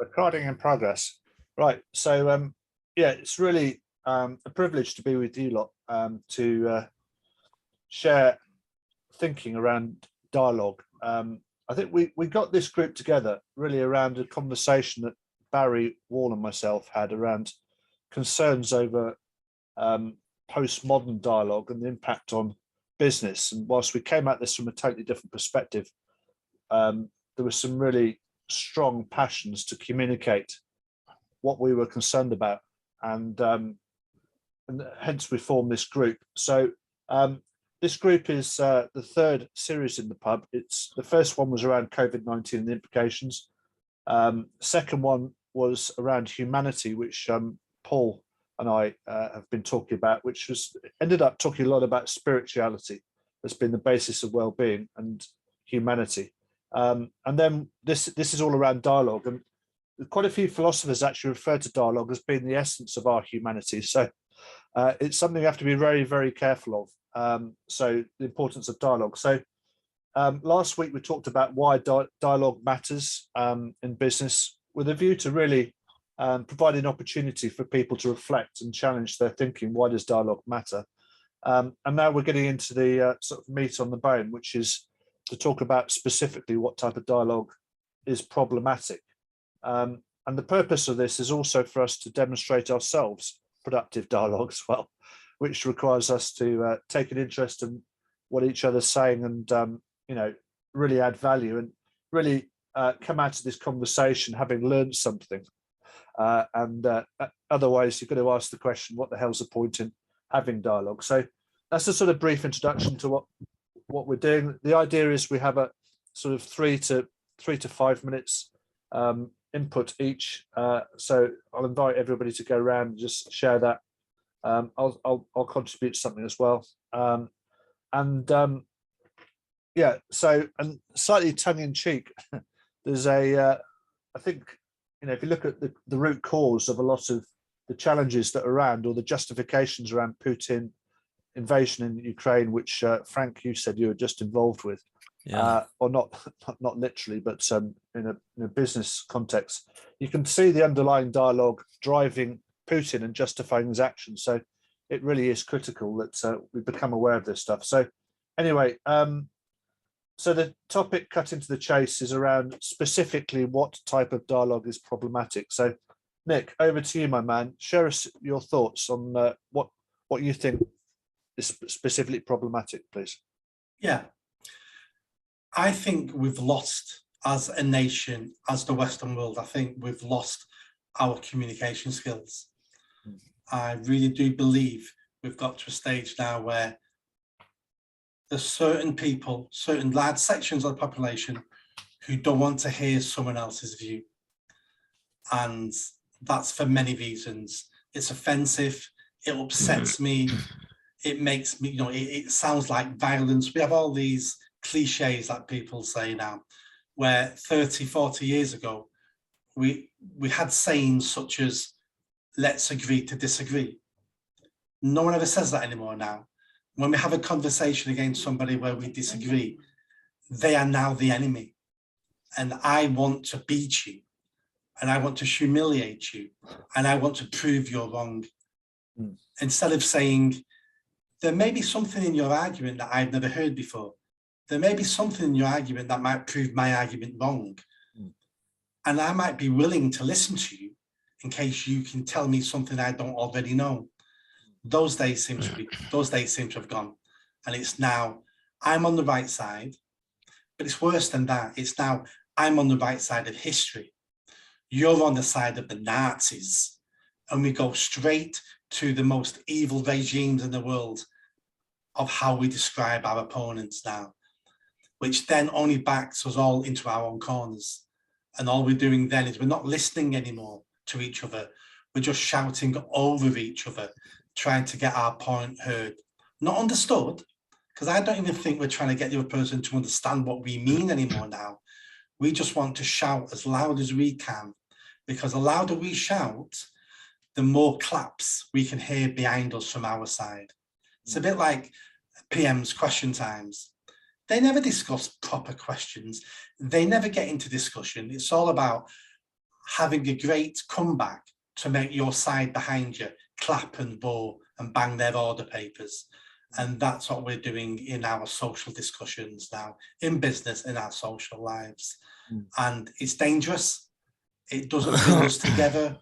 Recording in progress. Right. So, yeah, it's really a privilege to be with you lot to share thinking around dialogue. I think we got this group together really around a conversation that Barry Wall and myself had around concerns over postmodern dialogue and the impact on business. And whilst we came at this from a totally different perspective, there were some really strong passions to communicate what we were concerned about, and hence we formed this group. So this group is the third series in the pub. It's the first one was around COVID-19 and the implications. Second one was around humanity, which Paul and I have been talking about, which was ended up talking a lot about spirituality that's been the basis of well-being and humanity. And then this is all around dialogue, and quite a few philosophers actually refer to dialogue as being the essence of our humanity. So it's something we have to be very, very careful of. So the importance of dialogue. So last week we talked about why dialogue matters in business, with a view to really provide an opportunity for people to reflect and challenge their thinking. Why does dialogue matter? And now we're getting into the sort of meat on the bone, which is to talk about specifically what type of dialogue is problematic. And the purpose of this is also for us to demonstrate ourselves productive dialogue as well, which requires us to take an interest in what each other's saying and, really add value and really come out of this conversation having learned something. Otherwise, you're going to ask the question, what the hell's the point in having dialogue? So that's a sort of brief introduction to what we're doing. The idea is we have a sort of 3 to 5 minutes input each. So I'll invite everybody to go around and just share that. I'll contribute something as well. Yeah, so, and slightly tongue in cheek, there's I think, if you look at the root cause of a lot of the challenges that are around, or the justifications around Putin invasion in Ukraine, which Frank, you said you were just involved with, or not literally, but in a business context, you can see the underlying dialogue driving Putin and justifying his actions. So it really is critical that we become aware of this stuff. So anyway, so the topic, cut into the chase, is around specifically what type of dialogue is problematic. So Nick, over to you, my man. Share us your thoughts on what you think is specifically problematic, please. Yeah, I think we've lost, as a nation, as the Western world, I think we've lost our communication skills. I really do believe we've got to a stage now where there's certain people, certain large sections of the population who don't want to hear someone else's view. And that's for many reasons. It's offensive, it upsets me, it makes me, it sounds like violence. We have all these cliches that people say now, where 30, 40 years ago, we had sayings such as, let's agree to disagree. No one ever says that anymore now. When we have a conversation against somebody where we disagree, they are now the enemy. And I want to beat you, and I want to humiliate you, and I want to prove you're wrong. Instead of saying, there may be something in your argument that I've never heard before. There may be something in your argument that might prove my argument wrong. And I might be willing to listen to you in case you can tell me something I don't already know. Those days seem to have gone. And it's now, I'm on the right side, but it's worse than that. It's now, I'm on the right side of history. You're on the side of the Nazis. And we go straight to the most evil regimes in the world of how we describe our opponents now, which then only backs us all into our own corners. And all we're doing then is we're not listening anymore to each other. We're just shouting over each other, trying to get our point heard. Not understood, because I don't even think we're trying to get the other person to understand what we mean anymore now. We just want to shout as loud as we can, because the louder we shout, the more claps we can hear behind us from our side. It's a bit like PM's question times. They never discuss proper questions. They never get into discussion. It's all about, having a great comeback to make your side behind you clap and roar and bang their order papers. And that's what we're doing in our social discussions now, in business, in our social lives. And it's dangerous. It doesn't bring us together.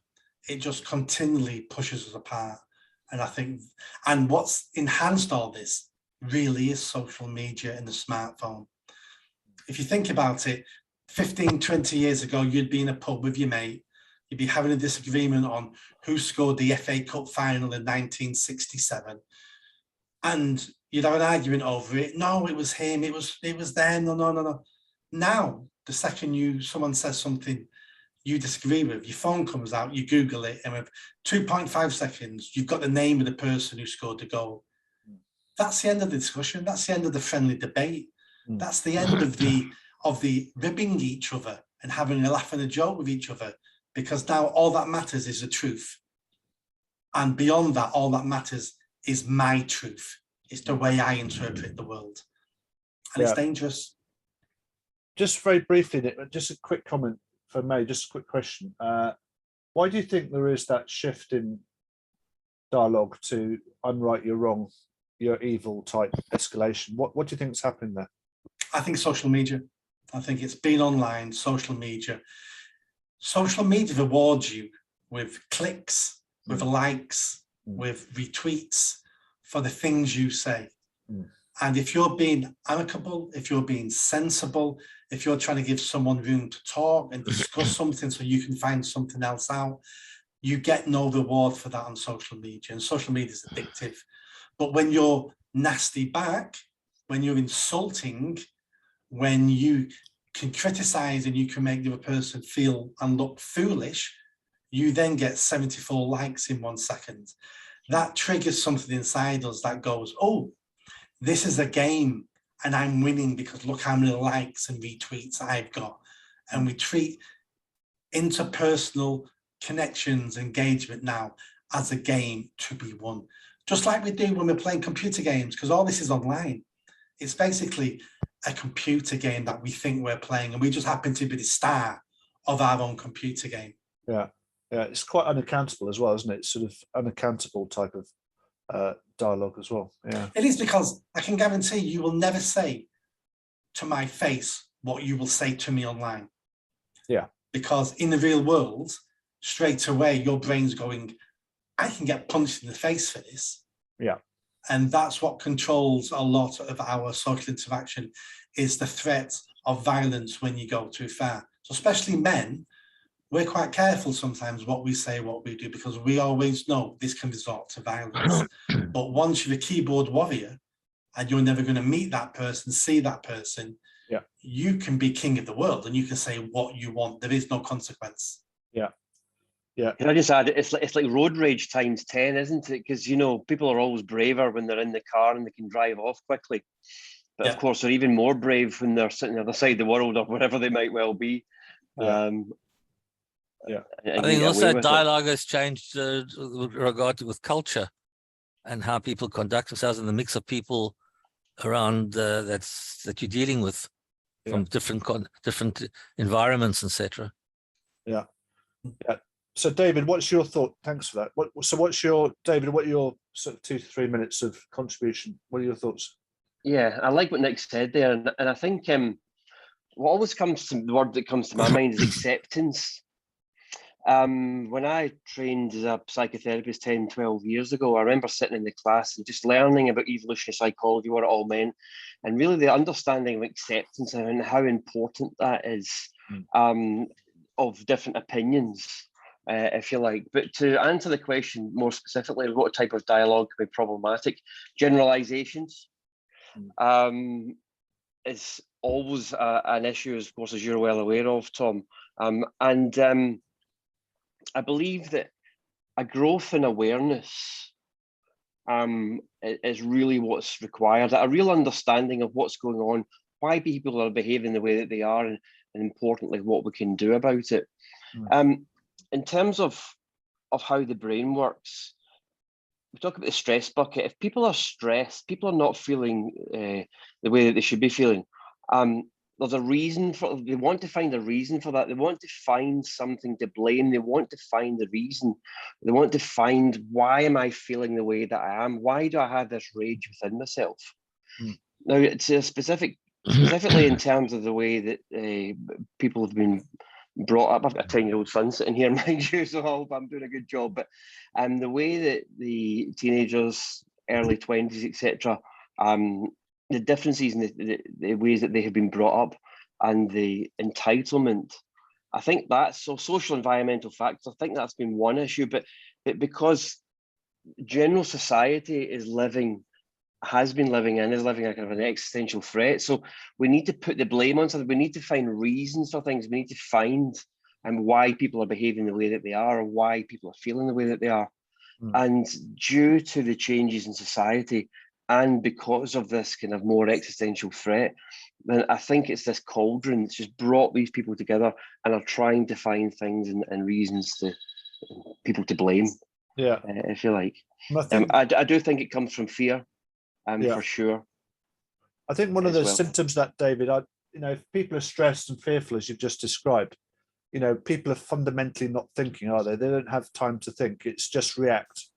It just continually pushes us apart. And I think, and what's enhanced all this really is social media and the smartphone. If you think about it, 15, 20 years ago, you'd be in a pub with your mate, you'd be having a disagreement on who scored the FA Cup final in 1967. And you'd have an argument over it. No, it was him, it was them, no. Now, the second someone says something you disagree with, your phone comes out, you Google it, and with 2.5 seconds, you've got the name of the person who scored the goal. That's the end of the discussion. That's the end of the friendly debate. That's the end of the ribbing each other and having a laugh and a joke with each other, because now all that matters is the truth. And beyond that, all that matters is my truth. It's the way I interpret the world. And it's dangerous. Just very briefly, just a quick comment for me, just a quick question. Why do you think there is that shift in dialogue to I'm right, you're wrong, you're evil type escalation? What do you think is happening there? I think social media. I think it's been online, social media. Social media rewards you with clicks, with likes, with retweets for the things you say. And if you're being amicable, if you're being sensible, if you're trying to give someone room to talk and discuss something so you can find something else out, you get no reward for that on social media. And social media is addictive. But when you're nasty back, when you're insulting, when you can criticize and you can make the other person feel and look foolish, you then get 74 likes in 1 second. That triggers something inside us that goes, oh, this is a game and I'm winning because look how many likes and retweets I've got. And we treat interpersonal connections, engagement now as a game to be won. Just like we do when we're playing computer games, because all this is online. It's basically a computer game that we think we're playing and we just happen to be the star of our own computer game. Yeah, it's quite unaccountable as well, isn't it? It's sort of unaccountable type of dialogue as well. Yeah, it is, because I can guarantee you will never say to my face what you will say to me online. Yeah, because in the real world, straight away your brain's going, I can get punched in the face for this. Yeah, and that's what controls a lot of our social interaction, is the threat of violence when you go too far. So especially men, we're quite careful sometimes what we say, what we do, because we always know this can resort to violence. But once you're a keyboard warrior and you're never going to meet that person, see that person, you can be king of the world and you can say what you want. There is no consequence. Yeah. Can I just add, it's like road rage times 10, isn't it? Because, you know, people are always braver when they're in the car and they can drive off quickly. But of course, they're even more brave when they're sitting on the other side of the world or wherever they might well be. Yeah. I think also dialogue has changed with culture and how people conduct themselves in the mix of people around that you're dealing with from different environments, etc. Yeah. So David, what's your thought? Thanks for that. What's your sort of 2 to 3 minutes of contribution? What are your thoughts? Yeah, I like what Nick said there, and I think what always comes to the word that comes to my mind is acceptance. When I trained as a psychotherapist 10, 12 years ago, I remember sitting in the class and just learning about evolutionary psychology, what it all meant, and really the understanding of acceptance and how important that is of different opinions, if you like. But to answer the question more specifically, what type of dialogue can be problematic? Generalizations is always an issue, of course, as you're well aware of, Tom. I believe that a growth in awareness is really what's required, a real understanding of what's going on, why people are behaving the way that they are, and importantly, what we can do about it. In terms of how the brain works, we talk about the stress bucket. If people are stressed, people are not feeling the way that they should be feeling, there's a reason for, they want to find a reason for that. They want to find something to blame. They want to find the reason. They want to find, why am I feeling the way that I am? Why do I have this rage within myself? Now, it's a specifically in terms of the way that people have been brought up. I've got a 10-year-old son sitting here, mind you, so I hope I'm doing a good job. But the way that the teenagers, early 20s, etc., the differences in the ways that they have been brought up and the entitlement, I think that's, so social environmental factors, I think that's been one issue, but because general society has been living a kind of an existential threat. So we need to put the blame on something. We need to find reasons for things. We need to find why people are behaving the way that they are, or why people are feeling the way that they are. And due to the changes in society, and because of this kind of more existential threat, then I think it's this cauldron that's just brought these people together and are trying to find things and reasons to people to blame. Yeah, if you like. I do think it comes from fear, for sure. I think one of the symptoms that, David, if people are stressed and fearful, as you've just described, people are fundamentally not thinking, are they? They don't have time to think. It's just react.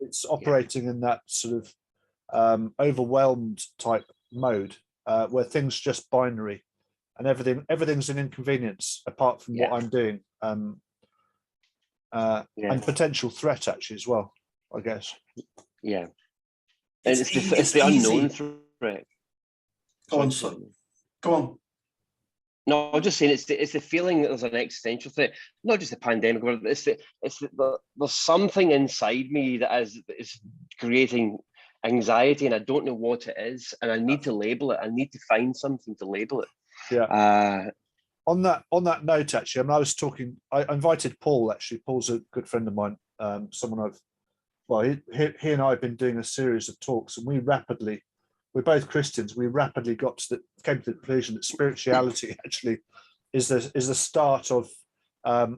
It's operating in that sort of overwhelmed type mode where things just binary and everything's an inconvenience apart from what I'm doing, and potential threat actually as well, I guess. Yeah, it's the unknown threat. Go on, son. Go on. No, I'm just saying it's the feeling that there's an existential threat, not just the pandemic, but there's something inside me that is creating anxiety, and I don't know what it is, and I need to label it. I need to find something to label it. Yeah. On that note, actually, I invited Paul. Actually, Paul's a good friend of mine. Someone he and I have been doing a series of talks, and we're both Christians. We rapidly came to the conclusion that spirituality actually is the start of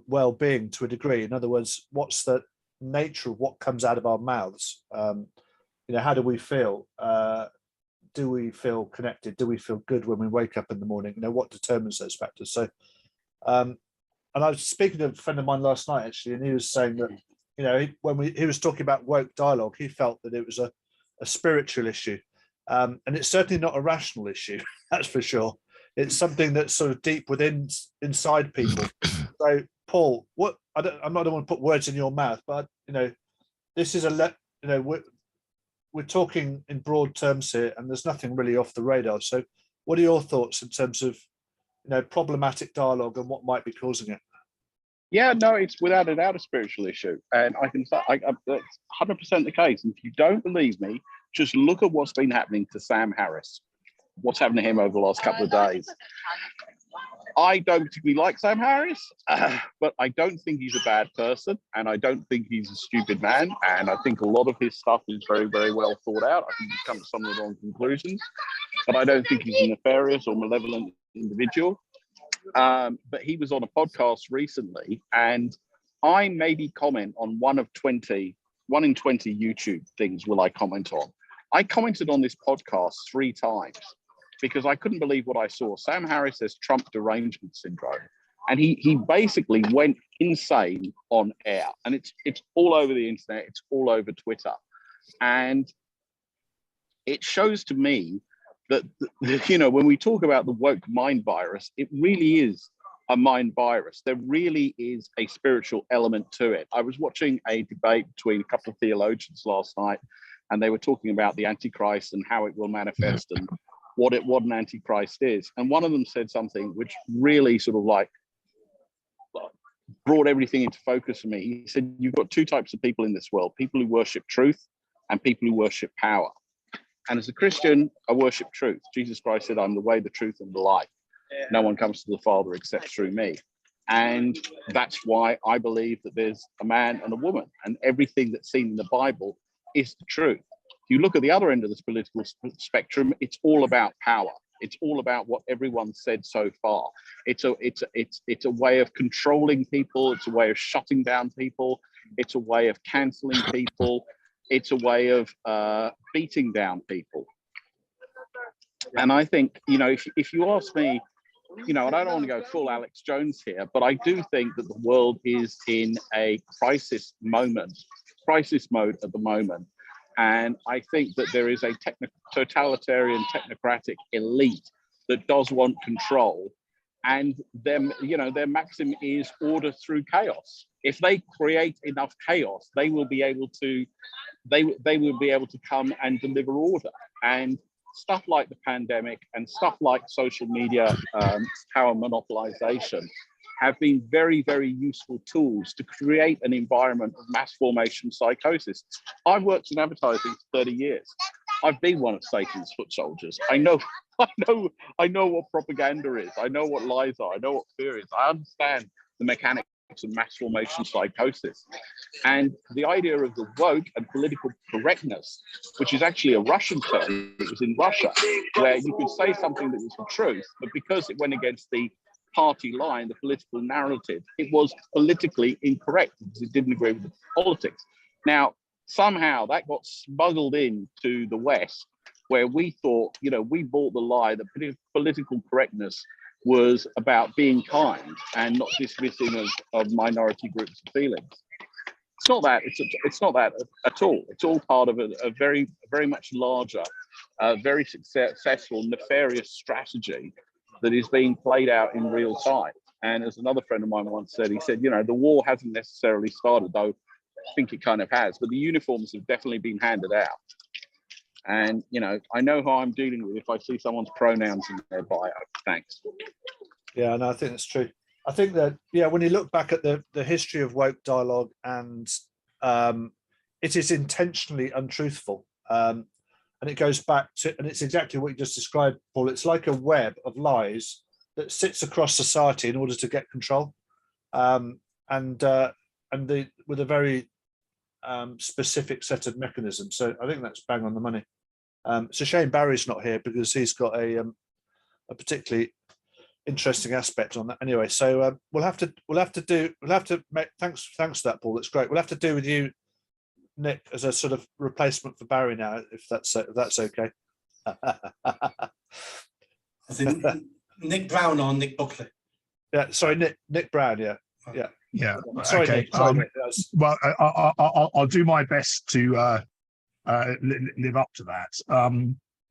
well-being to a degree. In other words, what's the nature of what comes out of our mouths? How do we feel? Do we feel connected? Do we feel good when we wake up in the morning? What determines those factors? So, and I was speaking to a friend of mine last night, actually, and he was saying that, when he was talking about woke dialogue, he felt that it was a spiritual issue. And it's certainly not a rational issue, that's for sure. It's something that's sort of deep inside people. So, Paul, I don't want to put words in your mouth, but this is we're talking in broad terms here, and there's nothing really off the radar. So, what are your thoughts in terms of problematic dialogue and what might be causing it? Yeah, no, it's without a doubt a spiritual issue, and I can say that's 100% the case. And if you don't believe me, just look at what's been happening to Sam Harris. What's happened to him over the last couple of days? I don't particularly like Sam Harris, but I don't think he's a bad person, and I don't think he's a stupid man. And I think a lot of his stuff is very, very well thought out. I think he's come to some of the wrong conclusions, but I don't think he's a nefarious or malevolent individual. But he was on a podcast recently, and I maybe comment on one in 20 YouTube things will I comment on. I commented on this podcast 3 times because I couldn't believe what I saw. Sam Harris has Trump derangement syndrome, and he basically went insane on air, and it's all over the internet, it's all over Twitter, and it shows to me that when we talk about the woke mind virus, it really is a mind virus. There really is a spiritual element to it. I was watching a debate between a couple of theologians last night, and they were talking about the Antichrist and how it will manifest and what an Antichrist is. And one of them said something which really sort of brought everything into focus for me. He said, you've got 2 types of people in this world, people who worship truth and people who worship power. And as a Christian, I worship truth. Jesus Christ said, I'm the way, the truth, and the life. No one comes to the Father except through me. And that's why I believe that there's a man and a woman, and everything that's seen in the Bible is the truth. If you look at the other end of this political spectrum, it's all about power. It's all about what everyone said so far. It's a way of controlling people. It's a way of shutting down people. It's a way of canceling people. It's a way of beating down people. And I think, you know, if you ask me, you know, and I don't want to go full Alex Jones here, but I do think that the world is in a crisis mode at the moment. And I think that there is a totalitarian technocratic elite that does want control. And them, you know, their maxim is order through chaos. If they create enough chaos, they will be able to, they will be able to come and deliver order. And stuff like the pandemic and stuff like social media power monopolization have been very, very useful tools to create an environment of mass formation psychosis. I've worked in advertising for 30 years. I've been one of Satan's foot soldiers. I know what propaganda is. I know what lies are. I know what fear is. I understand the mechanics of mass formation psychosis. And the idea of the woke and political correctness, which is actually a Russian term, it was in Russia, where you could say something that was the truth, but because it went against the party line, the political narrative, it was politically incorrect because it didn't agree with the politics. Now, somehow that got smuggled into the West, where we thought, you know, we bought the lie that political correctness was about being kind and not dismissing of minority groups' feelings. It's not that. It's not that at all. It's all part of a very, very much larger, very successful, nefarious strategy that is being played out in real time. And as another friend of mine once said, he said, you know, the war hasn't necessarily started, though I think it kind of has, but the uniforms have definitely been handed out. And, you know, I know who I'm dealing with if I see someone's pronouns in their bio. Thanks. Yeah, no, I think that's true. I think that, yeah, when you look back at the history of woke dialogue, and it is intentionally untruthful. And it goes back to, and it's exactly what you just described, Paul. It's like a web of lies that sits across society in order to get control. With a very specific set of mechanisms. So I think that's bang on the money. It's a shame Barry's not here because he's got a particularly interesting aspect on that. Anyway, so we'll have to make, thanks for that, Paul. It's great. We'll have to do with you, Nick, as a sort of replacement for Barry now, if that's okay. I think Nick Brown or Nick Buckley. Yeah, sorry, Nick Brown. Yeah. Yeah. Sorry, Okay. Nick. Sorry, Nick. Well, I'll do my best to live up to that.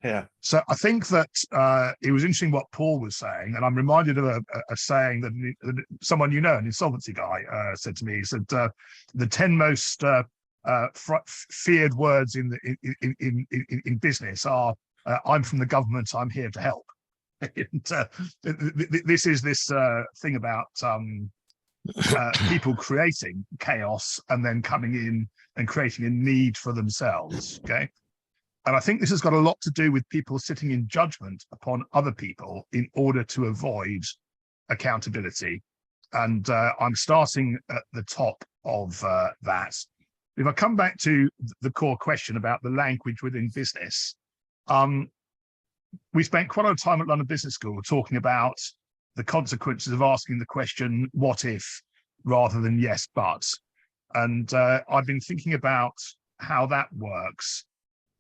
Yeah. So I think that it was interesting what Paul was saying, and I'm reminded of a saying that someone you know, an insolvency guy, said to me. He said the 10 most feared words in business are "I'm from the government, I'm here to help." And, this is this thing about people creating chaos and then coming in and creating a need for themselves. Okay. And I think this has got a lot to do with people sitting in judgment upon other people in order to avoid accountability. And I'm starting at the top of that. If I come back to the core question about the language within business, we spent quite a lot of time at London Business School talking about the consequences of asking the question, what if, rather than yes, but. And I've been thinking about how that works.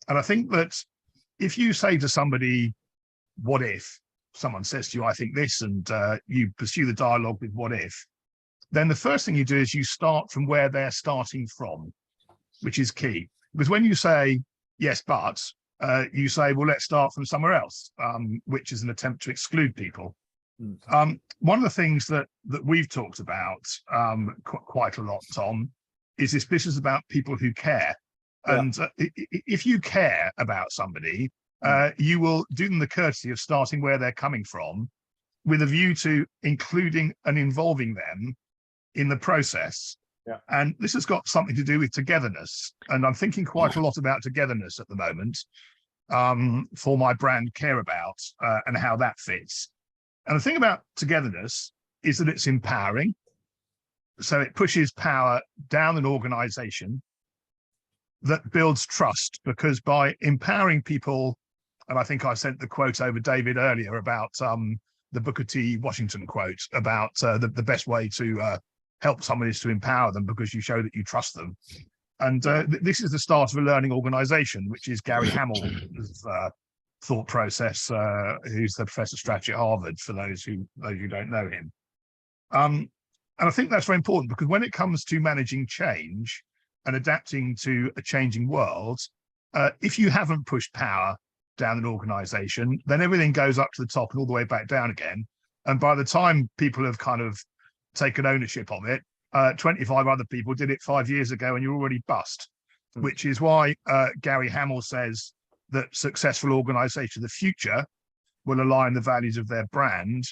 And I think that if you say to somebody, what if, someone says to you, I think this, and you pursue the dialogue with what if, then the first thing you do is you start from where they're starting from, which is key. Because when you say, yes, but, you say, well, let's start from somewhere else, which is an attempt to exclude people. One of the things that we've talked about quite a lot, Tom, is this business about people who care. Yeah. And if you care about somebody, you will do them the courtesy of starting where they're coming from with a view to including and involving them in the process. Yeah. And this has got something to do with togetherness. And I'm thinking quite a lot about togetherness at the moment for my brand Care About and how that fits. And the thing about togetherness is that it's empowering. So it pushes power down an organization that builds trust, because by empowering people, and I think I sent the quote over David earlier about the Booker T. Washington quote about the best way to help someone is to empower them because you show that you trust them. And this is the start of a learning organization, which is Gary Hamill's thought process, who's the professor of strategy at Harvard, for those who don't know him. And I think that's very important, because when it comes to managing change and adapting to a changing world, if you haven't pushed power down an organization, then everything goes up to the top and all the way back down again. And by the time people have kind of taken ownership of it, 25 other people did it 5 years ago and you're already bust, which is why Gary Hamel says that successful organizations of the future will align the values of their brand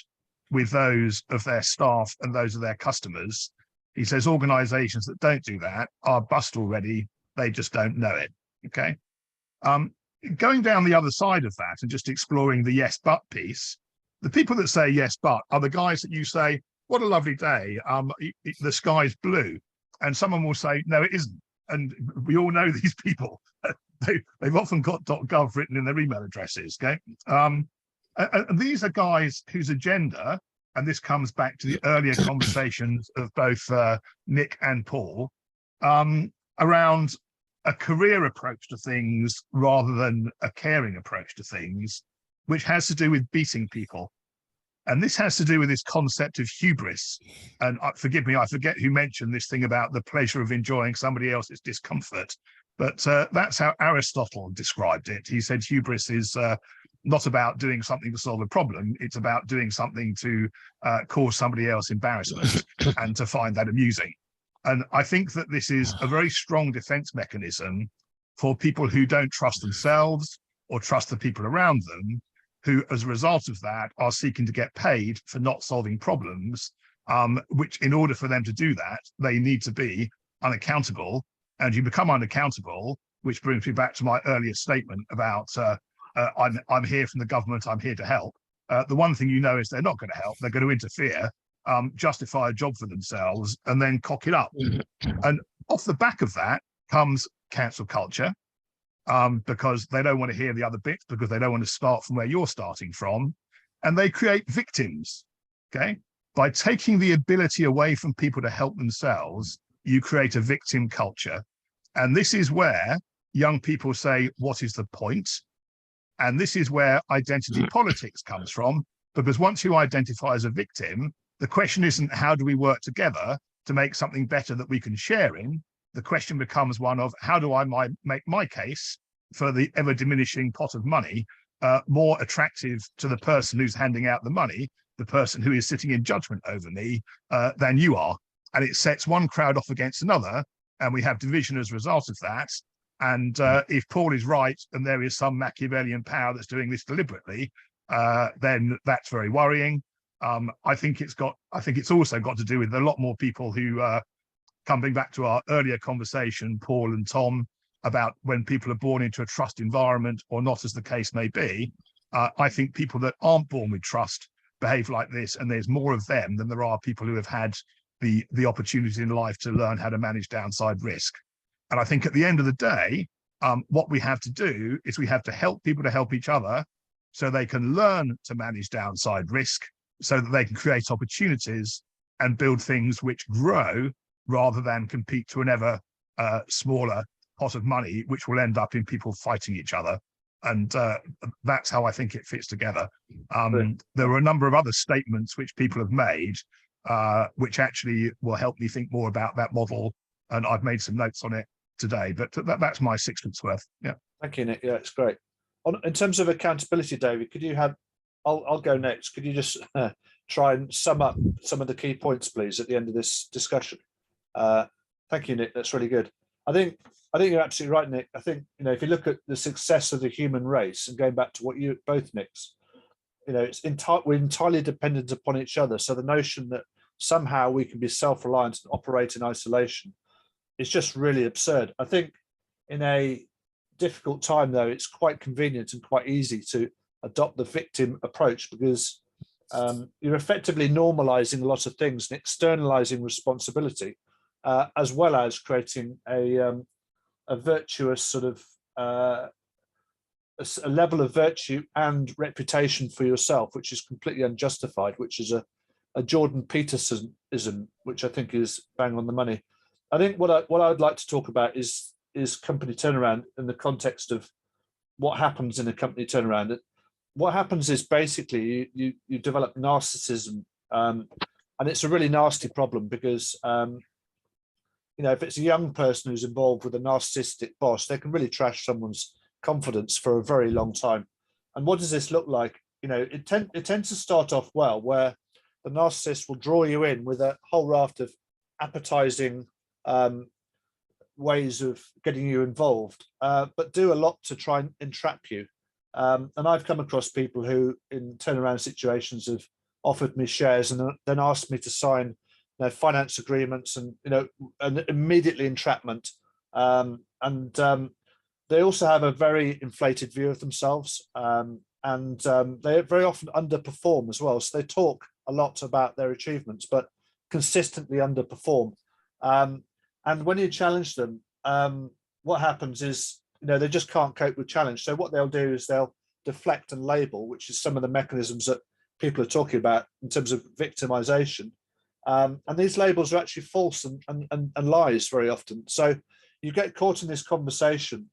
with those of their staff and those of their customers. He says organizations that don't do that are bust already. They just don't know it. Okay. Going down the other side of that and just exploring the yes, but piece, the people that say yes, but are the guys that you say, what a lovely day. The sky's blue. And someone will say, no, it isn't. And we all know these people. They've often got .gov written in their email addresses. Okay. And these are guys whose agenda, and this comes back to the earlier conversations of both Nick and Paul, around a career approach to things rather than a caring approach to things, which has to do with beating people. And this has to do with this concept of hubris. And forgive me, I forget who mentioned this thing about the pleasure of enjoying somebody else's discomfort. But that's how Aristotle described it. He said hubris is not about doing something to solve a problem. It's about doing something to cause somebody else embarrassment and to find that amusing. And I think that this is a very strong defense mechanism for people who don't trust themselves or trust the people around them, who, as a result of that, are seeking to get paid for not solving problems, which in order for them to do that, they need to be unaccountable. And you become unaccountable, which brings me back to my earlier statement about I'm here from the government, I'm here to help. The one thing you know is they're not going to help, they're going to interfere, justify a job for themselves, and then cock it up. And off the back of that comes cancel culture, because they don't want to hear the other bits, because they don't want to start from where you're starting from. And they create victims, okay? By taking the ability away from people to help themselves, you create a victim culture. And this is where young people say, what is the point? And this is where identity politics comes from, because once you identify as a victim, the question isn't how do we work together to make something better that we can share in? The question becomes one of how do I make my case for the ever diminishing pot of money more attractive to the person who's handing out the money, the person who is sitting in judgment over me, than you are. And it sets one crowd off against another, and we have division as a result of that. And if Paul is right and there is some Machiavellian power that's doing this deliberately, then that's very worrying. I think it's also got to do with a lot more people who, coming back to our earlier conversation, Paul and Tom, about when people are born into a trust environment or not, as the case may be. I think people that aren't born with trust behave like this, and there's more of them than there are people who have had the opportunity in life to learn how to manage downside risk. And I think at the end of the day, what we have to do is we have to help people to help each other so they can learn to manage downside risk, so that they can create opportunities and build things which grow rather than compete to an ever smaller pot of money, which will end up in people fighting each other. And that's how I think it fits together. There are a number of other statements which people have made, which actually will help me think more about that model. And I've made some notes on it today, but that's my sixpence worth. Yeah. Thank you, Nick. Yeah, it's great. In terms of accountability, David, could you have, I'll go next. Could you just try and sum up some of the key points, please, at the end of this discussion? Thank you, Nick. That's really good. I think you're absolutely right, Nick. I think, if you look at the success of the human race, and going back to what you both, Nicks, we're entirely dependent upon each other. So the notion that somehow we can be self-reliant and operate in isolation is just really absurd. I think in a difficult time, though, it's quite convenient and quite easy to adopt the victim approach, because you're effectively normalizing a lot of things and externalizing responsibility, as well as creating a virtuous sort of a level of virtue and reputation for yourself, which is completely unjustified, which is a Jordan Petersonism, which I think is bang on the money. I think what I would like to talk about is company turnaround in the context of what happens in a company turnaround. What happens is basically you develop narcissism, and it's a really nasty problem because if it's a young person who's involved with a narcissistic boss, they can really trash someone's confidence for a very long time. And what does this look like? It tends to start off well, where the narcissist will draw you in with a whole raft of appetizing ways of getting you involved, but do a lot to try and entrap you. And I've come across people who, in turnaround situations, have offered me shares and then asked me to sign finance agreements and immediately entrapment. They also have a very inflated view of themselves, and they very often underperform as well. So they talk a lot about their achievements, but consistently underperform. And when you challenge them, what happens is, they just can't cope with challenge. So what they'll do is they'll deflect and label, which is some of the mechanisms that people are talking about in terms of victimization. And these labels are actually false and lies very often. So you get caught in this conversation,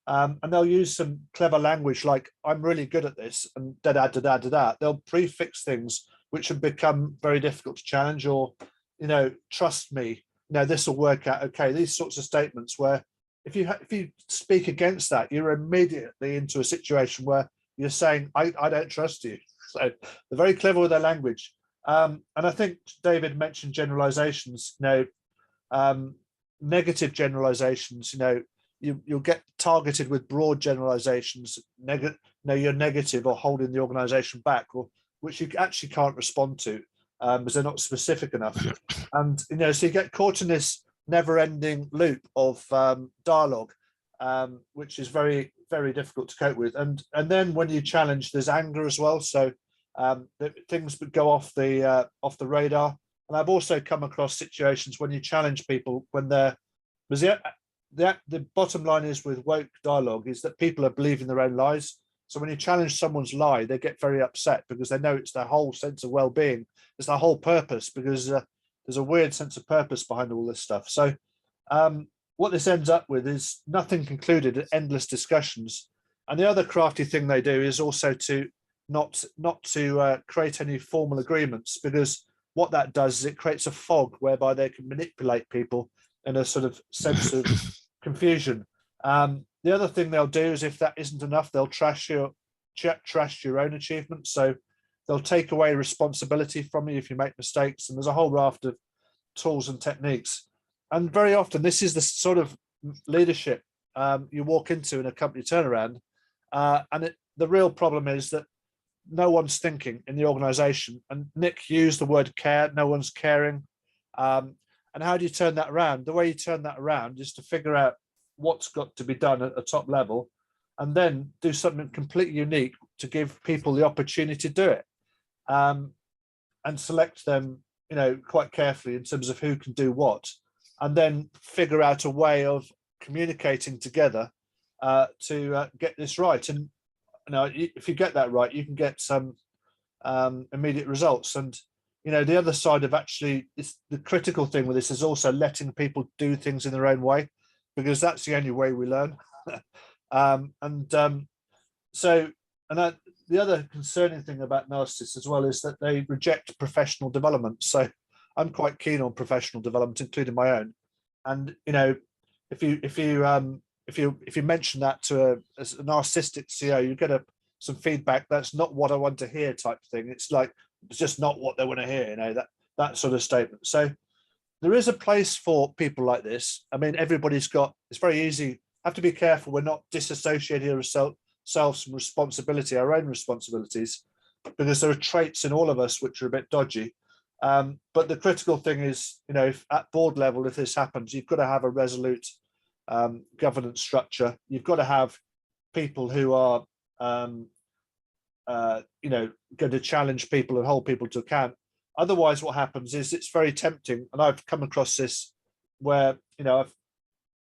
and they'll use some clever language like, I'm really good at this, and da-da-da-da-da-da. They'll prefix things which have become very difficult to challenge, or, trust me, this will work out okay. These sorts of statements where if you speak against that, you're immediately into a situation where you're saying, I don't trust you. So they're very clever with their language. And I think David mentioned generalizations, negative generalizations, you'll get targeted with broad generalizations, you're negative or holding the organization back, or which you actually can't respond to because they're not specific enough. And, so you get caught in this never-ending loop of dialogue, which is very, very difficult to cope with. And then when you challenge, there's anger as well. So things go off the radar. And I've also come across situations when you challenge people when they're, because the bottom line is with woke dialogue is that people are believing their own lies. So when you challenge someone's lie, they get very upset because they know it's their whole sense of well-being. It's their whole purpose, because there's a weird sense of purpose behind all this stuff. So what this ends up with is nothing concluded, endless discussions. And the other crafty thing they do is also to not to create any formal agreements, because what that does is it creates a fog whereby they can manipulate people in a sort of sense of confusion. The other thing they'll do is, if that isn't enough, they'll trash your own achievements. So they'll take away responsibility from you if you make mistakes. And there's a whole raft of tools and techniques. And very often, this is the sort of leadership you walk into in a company turnaround. The real problem is that no one's thinking in the organization. And Nick used the word care. No one's caring. And how do you turn that around? The way you turn that around is to figure out what's got to be done at a top level, and then do something completely unique to give people the opportunity to do it, and select them, quite carefully in terms of who can do what, and then figure out a way of communicating together to get this right. And if you get that right, you can get some immediate results. And the other side of actually the critical thing with this is also letting people do things in their own way, because that's the only way we learn. The other concerning thing about narcissists as well is that they reject professional development. So I'm quite keen on professional development, including my own. And if you mention that to a narcissistic CEO, you get some feedback that's not what I want to hear type thing. It's like, it's just not what they want to hear, that sort of statement. So there is a place for people like this. I mean, it's very easy. Have to be careful we're not disassociating ourselves from responsibility, our own responsibilities, because there are traits in all of us which are a bit dodgy. But the critical thing is, if at board level, if this happens, you've got to have a resolute governance structure. You've got to have people who are, going to challenge people and hold people to account. Otherwise, what happens is it's very tempting, and I've come across this where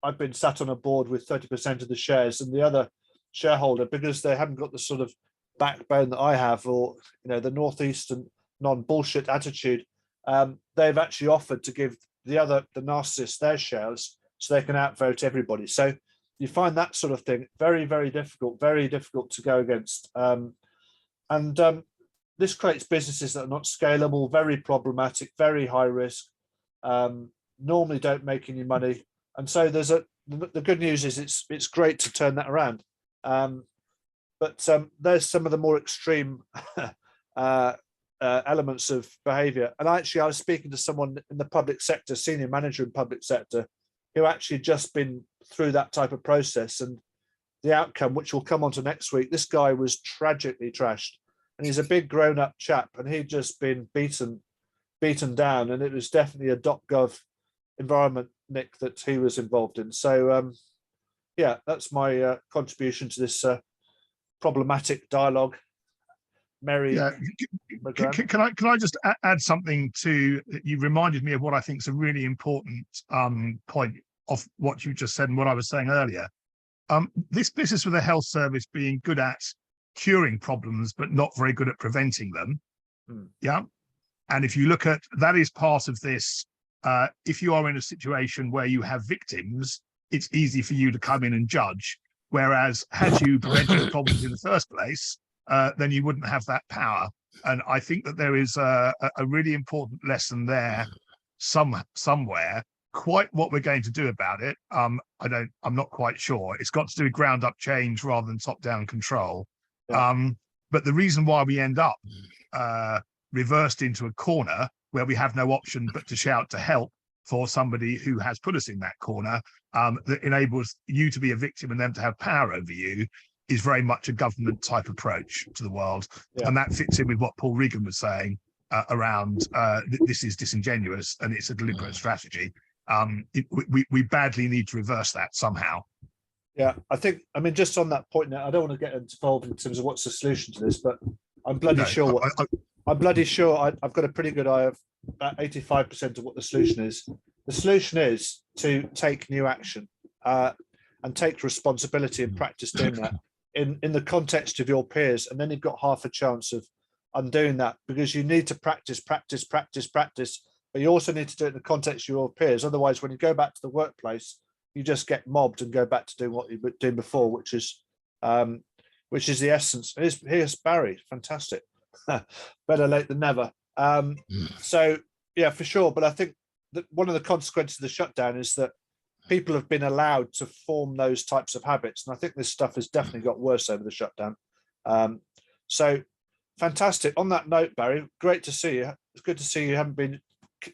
I've been sat on a board with 30% of the shares, and the other shareholder, because they haven't got the sort of backbone that I have, or the northeastern non-bullshit attitude, they've actually offered to give the narcissist their shares so they can outvote everybody. So you find that sort of thing very, very difficult to go against. This creates businesses that are not scalable, very problematic, very high risk, normally don't make any money. And so the good news is it's great to turn that around. But there's some of the more extreme elements of behavior. And I was speaking to someone in the public sector, senior manager in public sector, who actually just been through that type of process, and the outcome, which will come on to next week, this guy was tragically trashed, and he's a big grown-up chap, and he'd just been beaten down, and it was definitely a .gov environment, Nick, that he was involved in. So yeah, that's my contribution to this problematic dialogue. Mary, yeah. Can I just add something to, you reminded me of what I think is a really important point of what you just said and what I was saying earlier. This business with the health service being good at curing problems but not very good at preventing them. Yeah. And if you look at, that is part of this, if you are in a situation where you have victims, it's easy for you to come in and judge. Whereas had you prevented the problems in the first place, then you wouldn't have that power. And I think that there is a really important lesson there somewhere. Quite what we're going to do about it, I'm not quite sure. It's got to do with ground up change rather than top down control. Yeah. But the reason why we end up reversed into a corner where we have no option but to shout to help for somebody who has put us in that corner, that enables you to be a victim and them to have power over you, is very much a government type approach to the world. Yeah. And that fits in with what Paul Regan was saying around this is disingenuous and it's a deliberate strategy. We badly need to reverse that somehow. Yeah, I mean, just on that point now, I don't want to get involved in terms of what's the solution to this, but I'm bloody sure. I'm bloody sure I've got a pretty good eye of about 85% of what the solution is. The solution is to take new action and take responsibility and practice doing that in the context of your peers, and then you've got half a chance of undoing that, because you need to practice, but you also need to do it in the context of your peers. Otherwise, when you go back to the workplace, you just get mobbed and go back to doing what you were doing before, which is the essence. Here's Barry, fantastic. Better late than never. So yeah, for sure. But I think that one of the consequences of the shutdown is that people have been allowed to form those types of habits, and I think this stuff has definitely got worse over the shutdown. So fantastic. On that note, Barry, great to see you. It's good to see you haven't been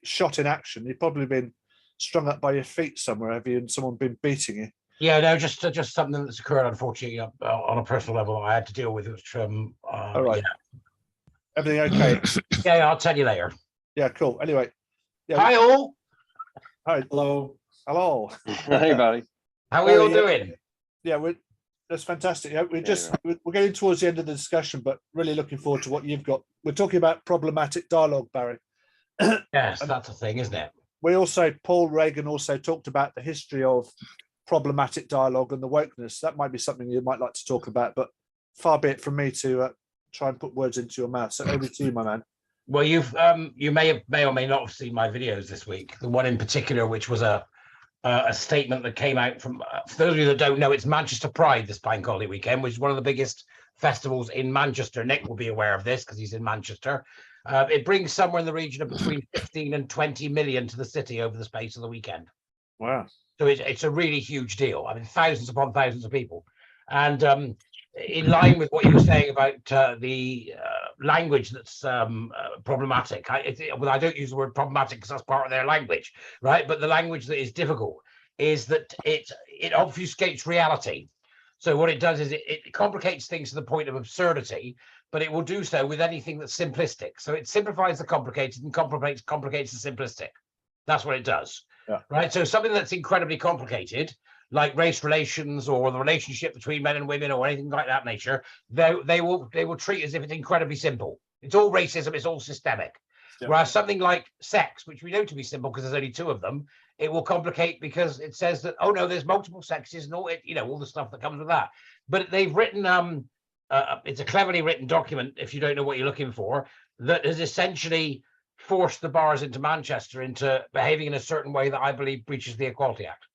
shot in action. You've probably been strung up by your feet somewhere, have you, and someone been beating you? Yeah, no, just something that's occurred, unfortunately, on a personal level I had to deal with. It was all right. Yeah. Everything okay? Yeah, I'll tell you later. Yeah, cool. Anyway. Yeah, hi all. Hi. Hello. Hello. Hey, Barry. How are you all doing? Yeah, that's fantastic. Yeah, we're getting towards the end of the discussion, but really looking forward to what you've got. We're talking about problematic dialogue, Barry. Yes, that's a thing, isn't it? Paul Regan also talked about the history of problematic dialogue and the wokeness. That might be something you might like to talk about, but far be it from me to try and put words into your mouth. So over to you, my man. Well, you may or may not have seen my videos this week. The one in particular, which was a statement that came out from, for those of you that don't know, it's Manchester Pride this bank holiday weekend, which is one of the biggest festivals in Manchester. Nick will be aware of this because he's in Manchester. It brings somewhere in the region of between 15 and 20 million to the city over the space of the weekend. Wow. So it's a really huge deal. I mean, thousands upon thousands of people. And in line with what you were saying about the language that's problematic, I don't use the word problematic because that's part of their language, right? But the language that is difficult is that it obfuscates reality. So what it does is it complicates things to the point of absurdity, but it will do so with anything that's simplistic. So it simplifies the complicated and complicates the simplistic. That's what it does. Yeah. Right. So something that's incredibly complicated, like race relations or the relationship between men and women or anything like that nature, they will treat as if it's incredibly simple. It's all racism. It's all systemic. Yeah. Whereas something like sex, which we know to be simple because there's only two of them, it will complicate because it says that, oh no, there's multiple sexes and all it, all the stuff that comes with that. But they've written it's a cleverly written document, if you don't know what you're looking for, that has essentially forced the bars into Manchester into behaving in a certain way that I believe breaches the Equality Act.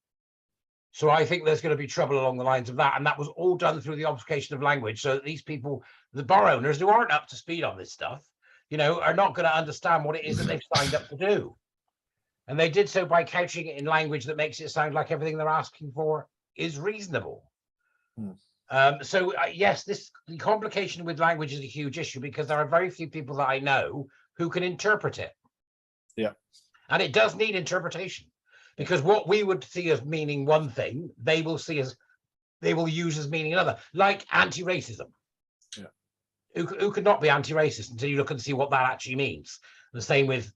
So I think there's going to be trouble along the lines of that. And that was all done through the obfuscation of language. So that these people, the bar owners who aren't up to speed on this stuff, you know, are not going to understand what it is that they've signed up to do. And they did so by couching it in language that makes it sound like everything they're asking for is reasonable. Yes, the complication with language is a huge issue because there are very few people that I know who can interpret it. Yeah. And it does need interpretation. Because what we would see as meaning one thing, they will use as meaning another, like anti-racism. Yeah. Who could not be anti-racist until you look and see what that actually means. The same with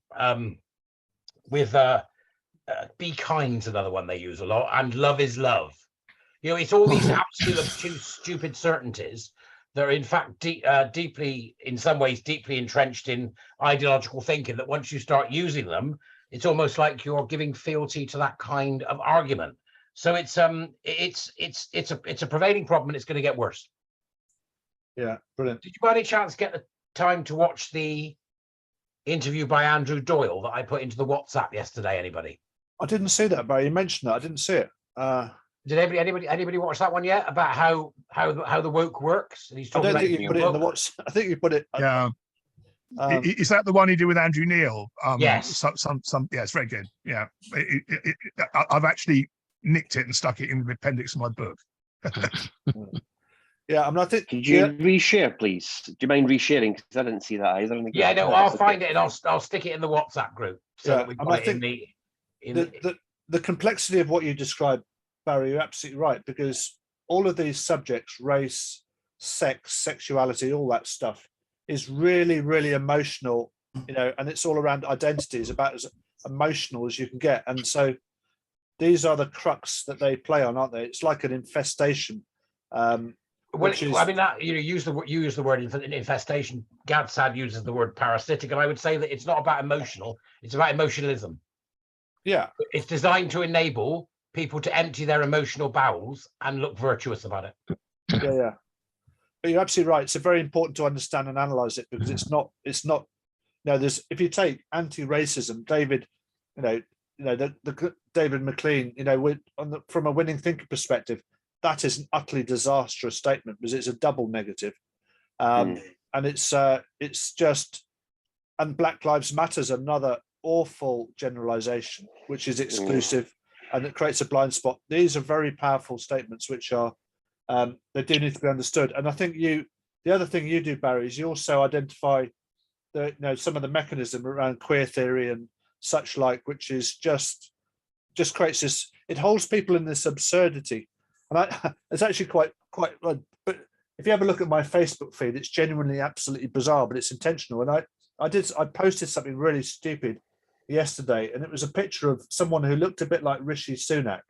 be kind's another one they use a lot, and love is love. You know, it's all these absolute obtuse, stupid certainties that are in fact deeply, in some ways, deeply entrenched in ideological thinking. That once you start using them, it's almost like you're giving fealty to that kind of argument. So it's a prevailing problem, and it's going to get worse. Yeah, brilliant. Did you by any chance get the time to watch the interview by Andrew Doyle that I put into the WhatsApp yesterday? Anybody? I didn't see that, Barry. You mentioned that. I didn't see it. Did anybody watch that one yet? About how the woke works? And he's I talking don't about think you put it in the WhatsApp. I think you put it. Yeah. Is that the one he did with Andrew Neil? Yes. Yeah, it's very good. Yeah. I've actually nicked it and stuck it in the appendix of my book. Yeah, I mean, I think. Could you reshare, please? Do you mind resharing? Because I didn't see that either. Yeah, no, I'll find it and I'll stick it in the WhatsApp group. So that we've got it in the complexity of what you described, Barry, you're absolutely right, because all of these subjects, race, sex, sexuality, all that stuff, is really, really emotional, you know, and it's all around identities, about as emotional as you can get. And so these are the crux that they play on, aren't they? It's like an infestation. I mean, that you use the word infestation. Gadsad uses the word parasitic, and I would say that it's not about emotional; it's about emotionalism. Yeah, it's designed to enable people to empty their emotional bowels and look virtuous about it. Yeah. But you're absolutely right. It's very important to understand and analyze it, because it's not. You know, there's, if you take anti-racism, David, the David McLean, you know, from a winning thinker perspective, that is an utterly disastrous statement because it's a double negative, and it's just. And Black Lives Matter is another awful generalization, which is exclusive, and it creates a blind spot. These are very powerful statements, which are. They do need to be understood, and I think the other thing you do, Barry, is you also identify some of the mechanism around queer theory and such like, which is just creates this. It holds people in this absurdity, and it's actually quite. But if you have a look at my Facebook feed, it's genuinely absolutely bizarre, but it's intentional. And I posted something really stupid yesterday, and it was a picture of someone who looked a bit like Rishi Sunak.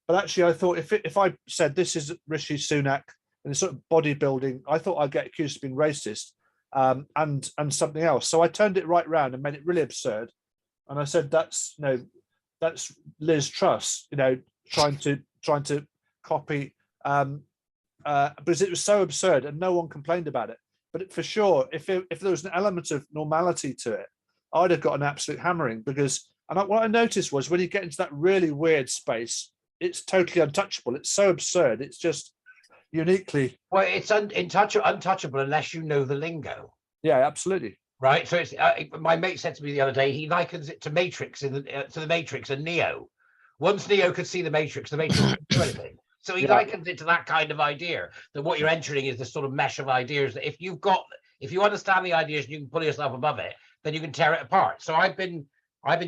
But actually, I thought if I said this is Rishi Sunak and it's sort of bodybuilding, I thought I'd get accused of being racist and something else. So I turned it right round and made it really absurd. And I said that's Liz Truss, trying to copy, because it was so absurd and no one complained about it. But for sure, if there was an element of normality to it, I'd have got an absolute hammering, because what I noticed was when you get into that really weird space, it's totally untouchable. It's so absurd. It's just uniquely. Well, it's untouchable unless you know the lingo. Yeah, absolutely. Right. So it's my mate said to me the other day, he likens it to Matrix to the Matrix and Neo. Once Neo could see the Matrix couldn't do anything. So he likens it to that kind of idea, that what you're entering is this sort of mesh of ideas that if you understand the ideas and you can pull yourself above it, then you can tear it apart. So I've been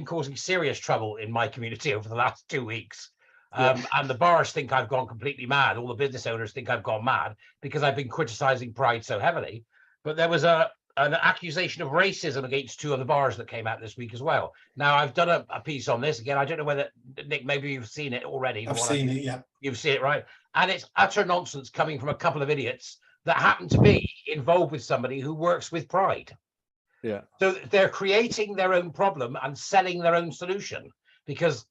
causing serious trouble in my community over the last 2 weeks. And the bars think I've gone completely mad. All the business owners think I've gone mad because I've been criticizing Pride so heavily. But there was an accusation of racism against 2 of the bars that came out this week as well. Now, I've done a piece on this. Again, I don't know whether, Nick, maybe you've seen it already. I've seen it, yeah. You've seen it, right? And it's utter nonsense coming from a couple of idiots that happen to be involved with somebody who works with Pride. Yeah. So they're creating their own problem and selling their own solution, because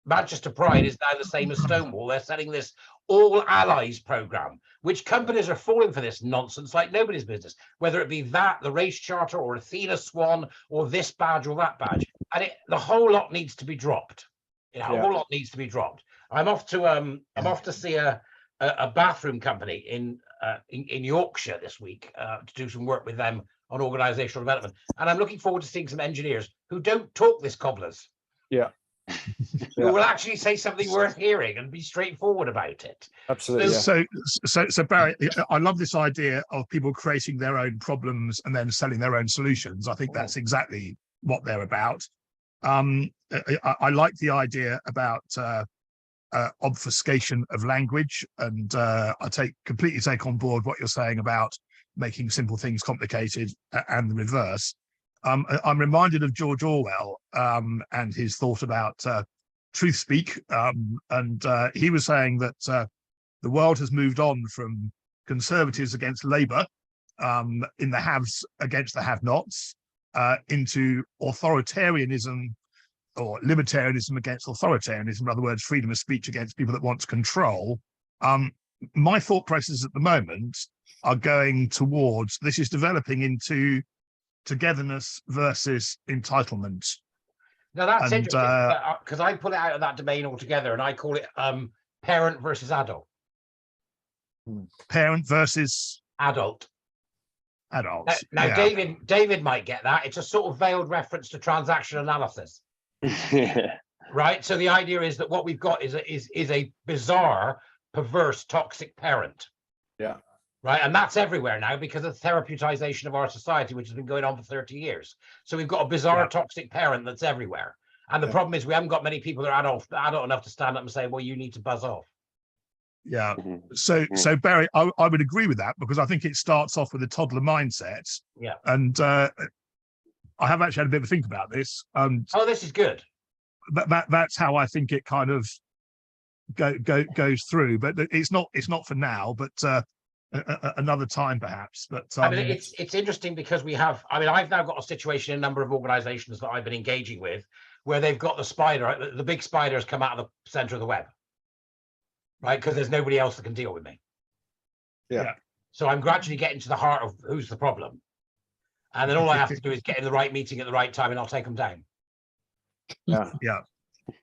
Manchester Pride is now the same as Stonewall. They're selling this all allies program, which companies are falling for this nonsense like nobody's business, whether it be that, the race charter, or Athena Swan, or this badge or that badge. And the whole lot needs to be dropped. A whole lot needs to be dropped. I'm off to see a bathroom company in Yorkshire this week to do some work with them on organizational development, and I'm looking forward to seeing some engineers who don't talk this cobblers. Yeah. Who will actually say something worth hearing and be straightforward about it. Absolutely. So Barry, I love this idea of people creating their own problems and then selling their own solutions. I think that's exactly what they're about. I like the idea about obfuscation of language, and I completely take on board what you're saying about making simple things complicated and the reverse. I'm reminded of George Orwell and his thought about truth speak, and he was saying that the world has moved on from conservatives against Labour in the haves against the have-nots into authoritarianism or libertarianism against authoritarianism, in other words, freedom of speech against people that want to control. My thought processes at the moment are going towards, this is developing into togetherness versus entitlement. Now that's interesting, because I pull it out of that domain altogether and I call it parent versus adult. Parent versus adult. Adults. Now yeah. David might get that. It's a sort of veiled reference to transaction analysis. Right. So the idea is that what we've got is a bizarre, perverse, toxic parent. Yeah. Right. And that's everywhere now because of the therapeutisation of our society, which has been going on for 30 years. So we've got a bizarre, toxic parent that's everywhere. And the problem is we haven't got many people that are adult enough to stand up and say, well, you need to buzz off. Yeah. So Barry, I would agree with that because I think it starts off with a toddler mindset. Yeah. And I have actually had a bit of a think about this. Oh, this is good. That's how I think it kind of goes through. But it's not for now, but another time perhaps. But I mean, it's interesting because I've now got a situation in a number of organizations that I've been engaging with where they've got the spider, the big spiders come out of the center of the web. Right, because there's nobody else that can deal with me. Yeah. So I'm gradually getting to the heart of who's the problem, and then all I have to do is get in the right meeting at the right time, and I'll take them down. Yeah. Yeah.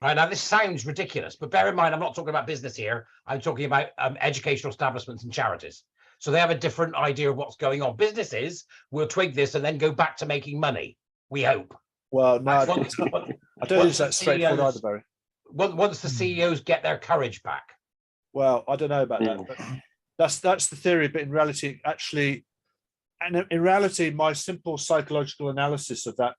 Right now, this sounds ridiculous, but bear in mind, I'm not talking about business here. I'm talking about educational establishments and charities. So they have a different idea of what's going on. Businesses will twig this and then go back to making money. We hope. Well, no, I don't think it's that straightforward either, Barry. Once the CEOs get their courage back. Well, I don't know about that, but that's the theory. But in reality, my simple psychological analysis of that,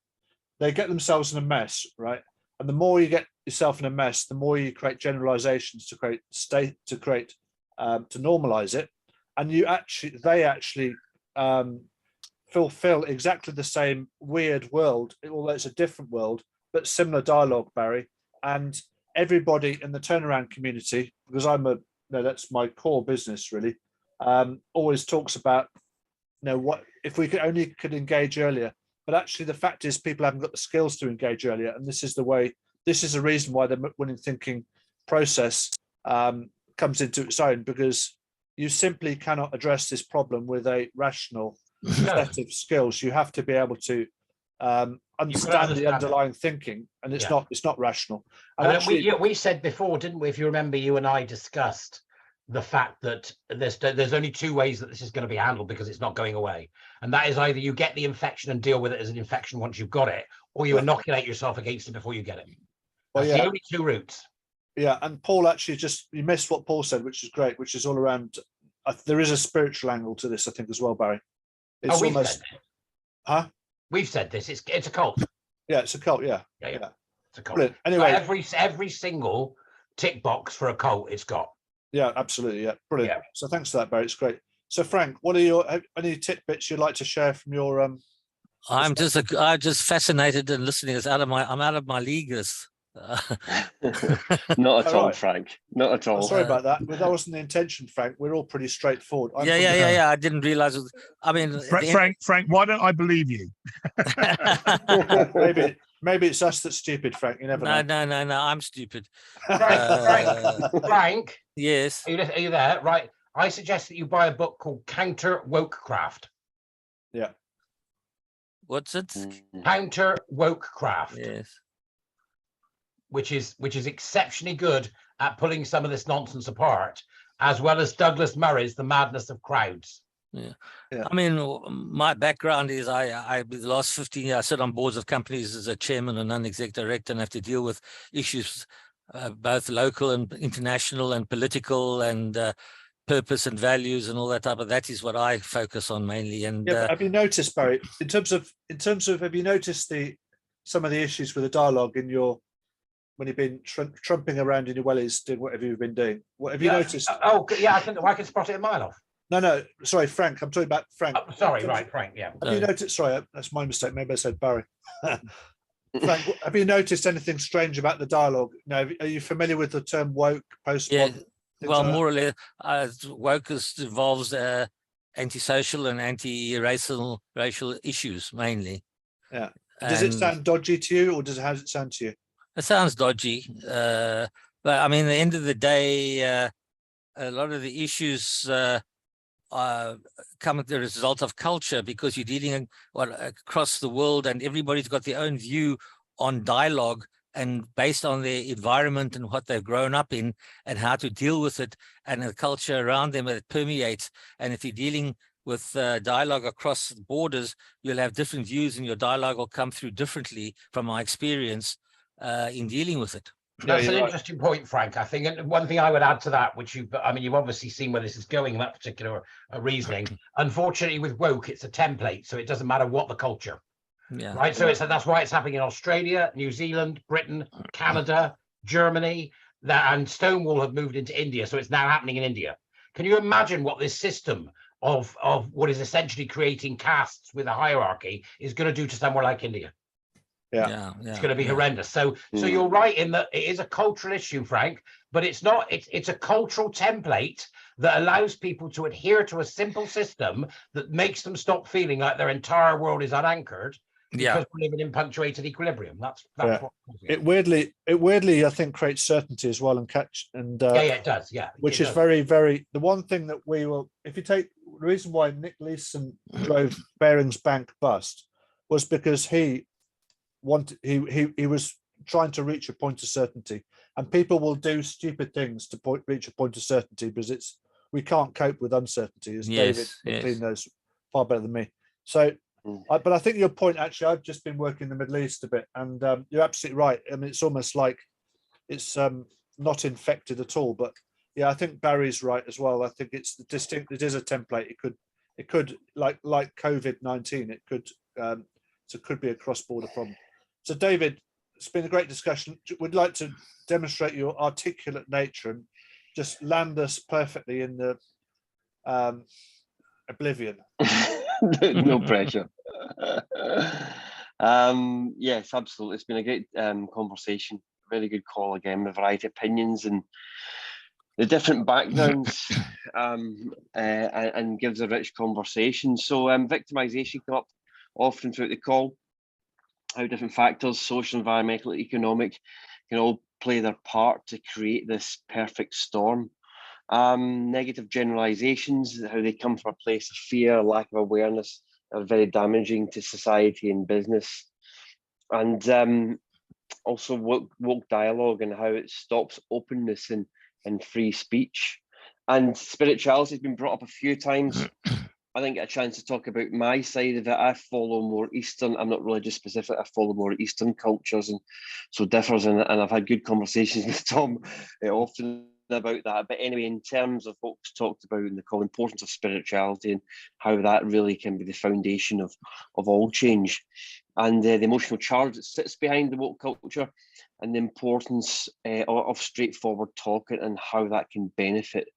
they get themselves in a mess, right? And the more you get yourself in a mess, the more you create generalizations to normalize it, and they actually fulfill exactly the same weird world, although it's a different world, but similar dialogue, Barry. And everybody in the turnaround community, because that's my core business really, always talks about, what if we could engage earlier. But actually the fact is people haven't got the skills to engage earlier. And this is the reason why the winning thinking process comes into its own, because you simply cannot address this problem with a rational set of skills. You have to be able to understand the underlying thinking, and it's not rational. And we said before, didn't we? If you remember, you and I discussed the fact that there's only two ways that this is going to be handled because it's not going away, and that is either you get the infection and deal with it as an infection once you've got it, or you inoculate yourself against it before you get it. That's the only two routes. Yeah, and Paul actually you missed what Paul said, which is great, which is all around. There is a spiritual angle to this, I think, as well, Barry. It's almost, We've said this. It's a cult. Yeah, it's a cult. Yeah. It's a cult. Brilliant. Anyway, so every single tick box for a cult it's got. Yeah, absolutely. Yeah, brilliant. Yeah. So thanks for that, Barry. It's great. So Frank, what are any tidbits you'd like to share from your? I'm just fascinated and listening. I'm out of my league. Not at all, Frank. Not at all. Sorry about that. But that wasn't the intention, Frank. We're all pretty straightforward. Yeah. I didn't realize. Frank, why don't I believe you? Maybe it's us that's stupid, Frank. You never know. No. I'm stupid. Frank. Yes. Are you there? Right. I suggest that you buy a book called Counter Wokecraft. Yeah. What's it? Counter Wokecraft. Yes. which is exceptionally good at pulling some of this nonsense apart, as well as Douglas Murray's The Madness of Crowds. Yeah. I mean, my background is the last 15 years, I sit on boards of companies as a chairman and non-exec director, and have to deal with issues both local and international and political and purpose and values and all that type of. That is what I focus on mainly. And have you noticed, Barry, in terms of have you noticed some of the issues with the dialogue in your, when you've been trumping around in your wellies doing whatever you've been doing? What have you noticed? Oh yeah, I can spot it a mile off. No, sorry, Frank. I'm talking about Frank. Oh, sorry, right, Frank. Yeah. Have you noticed? Sorry, that's my mistake. Maybe I said Barry. Frank, have you noticed anything strange about the dialogue? No, are you familiar with the term woke, postmodern? Yeah, well, more or less, woke involves antisocial and racial issues mainly. Yeah. Does it sound dodgy to you, or how does it sound to you? It sounds dodgy, but I mean, at the end of the day, a lot of the issues come as the result of culture, because you're dealing across the world, and everybody's got their own view on dialogue, and based on their environment and what they've grown up in and how to deal with it, and the culture around them that permeates. And if you're dealing with dialogue across borders, you'll have different views, and your dialogue will come through differently, from my experience in dealing with it. That's an interesting point, Frank. I think, and one thing I would add to that, which you've obviously seen where this is going, that particular reasoning. Unfortunately, with woke, it's a template, so it doesn't matter what the culture. Yeah. Right. So that's why it's happening in Australia, New Zealand, Britain, Canada, Germany, and Stonewall have moved into India. So it's now happening in India. Can you imagine what this system of what is essentially creating castes with a hierarchy is going to do to somewhere like India? Yeah. It's going to be horrendous. So you're right in that it is a cultural issue, Frank, but it's not. It's a cultural template that allows people to adhere to a simple system that makes them stop feeling like their entire world is unanchored, because we're living in punctuated equilibrium. That's what it weirdly I think creates certainty as well, and it does. Yeah, which is very, very, the one thing that we will, if you take the reason why Nick Leeson drove Barings Bank bust, was because he was trying to reach a point of certainty, and people will do stupid things to reach a point of certainty, because we can't cope with uncertainty, as David McLean knows far better than me. So but I think your point, actually, I've just been working in the Middle East a bit, and you're absolutely right. I mean, it's almost like it's not infected at all, but yeah, I think Barry's right as well. I think it's distinct. It is a template. It could like COVID-19. It could be a cross-border problem. So, David, it's been a great discussion. We'd like to demonstrate your articulate nature and just land us perfectly in the oblivion. No pressure. Yes, absolutely. It's been a great conversation. Very good call again, with a variety of opinions and the different backgrounds, and gives a rich conversation. So victimization come up often throughout the call. How different factors, social, environmental, economic, can all play their part to create this perfect storm. Negative generalizations, how they come from a place of fear, lack of awareness, are very damaging to society and business. And also woke dialogue and how it stops openness and free speech. And spirituality has been brought up a few times. I didn't get a chance to talk about my side of it. I follow more Eastern, I'm not religious specific, I follow more Eastern cultures, and so differs, and I've had good conversations with Tom often about that. But anyway, in terms of what was talked about in the call, importance of spirituality and how that really can be the foundation of all change, and the emotional charge that sits behind the woke culture, and the importance of straightforward talk and how that can benefit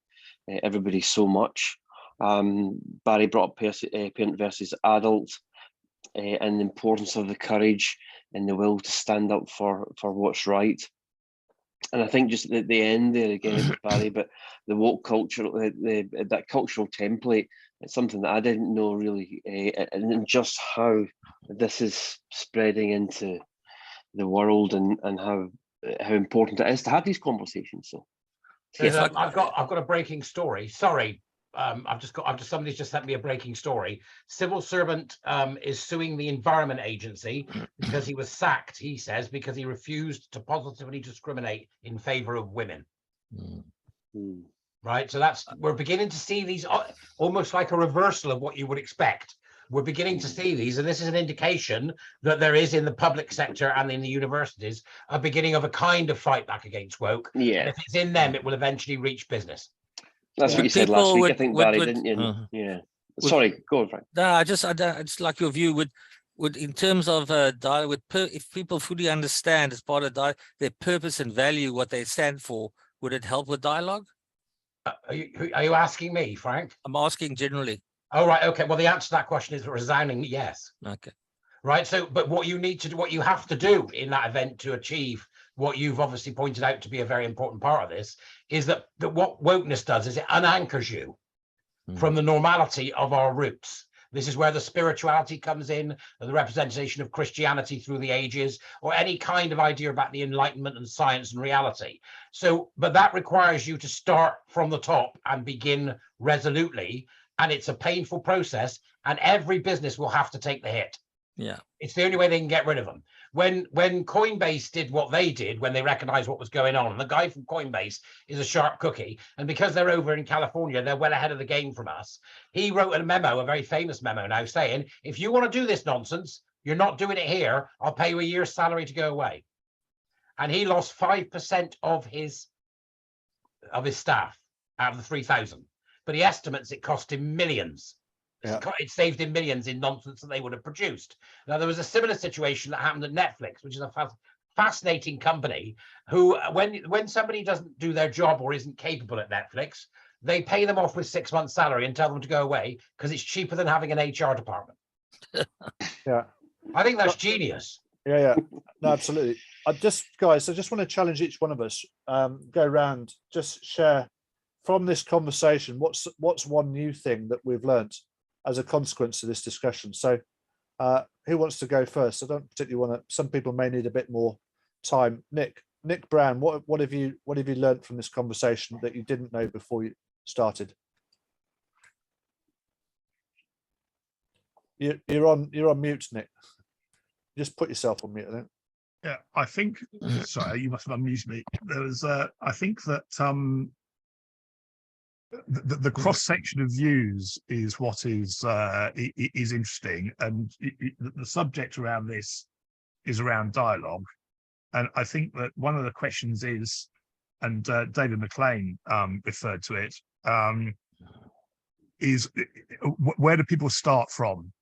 everybody so much. Barry brought up parent versus adult, and the importance of the courage and the will to stand up for what's right. And I think just at the end there again, Barry, but the woke culture, that cultural template, it's something that I didn't know really, and just how this is spreading into the world, and how important it is to have these conversations. So yes, I've got a breaking story. Sorry, somebody's just sent me a breaking story. Civil servant is suing the Environment Agency because he was sacked, he says, because he refused to positively discriminate in favor of women. Right, so we're beginning to see these almost like a reversal of what you would expect. We're beginning to see these, and this is an indication that there is in the public sector and in the universities a beginning of a kind of fight back against woke. Yeah. And if it's in them, it will eventually reach business. That's what you said last week, I think, Barry, didn't you? Yeah. Sorry, go on, Frank. No, I just like your view. Would in terms of dialogue, if people fully understand as part of their purpose and value, what they stand for, would it help with dialogue? Are you asking me, Frank? I'm asking generally. Oh, right. Okay. Well, the answer to that question is a resounding yes. Okay. Right. So, but what you need to do, what you have to do in that event to achieve what you've obviously pointed out to be a very important part of this is that what wokeness does is it unanchors you from the normality of our roots. This is where the spirituality comes in, and the representation of Christianity through the ages, or any kind of idea about the Enlightenment and science and reality. So, but that requires you to start from the top and begin resolutely. And it's a painful process, and every business will have to take the hit. Yeah. It's the only way they can get rid of them. When Coinbase did what they did, when they recognized what was going on, and the guy from Coinbase is a sharp cookie, and because they're over in California, they're well ahead of the game from us. He wrote a memo, a very famous memo now, saying, if you want to do this nonsense, you're not doing it here, I'll pay you a year's salary to go away. And he lost 5% of his staff out of the 3,000. But he estimates it cost him millions. Yeah. It saved him millions in nonsense that they would have produced. Now, there was a similar situation that happened at Netflix, which is a fascinating company who, when somebody doesn't do their job or isn't capable at Netflix, they pay them off with 6 months' salary and tell them to go away because it's cheaper than having an HR department. Yeah. I think that's genius. Yeah. No, absolutely. I just want to challenge each one of us, go around, just share from this conversation, what's one new thing that we've learned as a consequence of this discussion? So who wants to go first? I don't particularly want to, some people may need a bit more time. Nick Brown, what have you learned from this conversation that you didn't know before you started? You're on mute, Nick. Just put yourself on mute, I think. Yeah, I think, sorry, you must have unmuted me. There was, I think that the cross section of views is what is interesting, and the subject around this is around dialogue. And I think that one of the questions is, and David McLean referred to it, is where do people start from?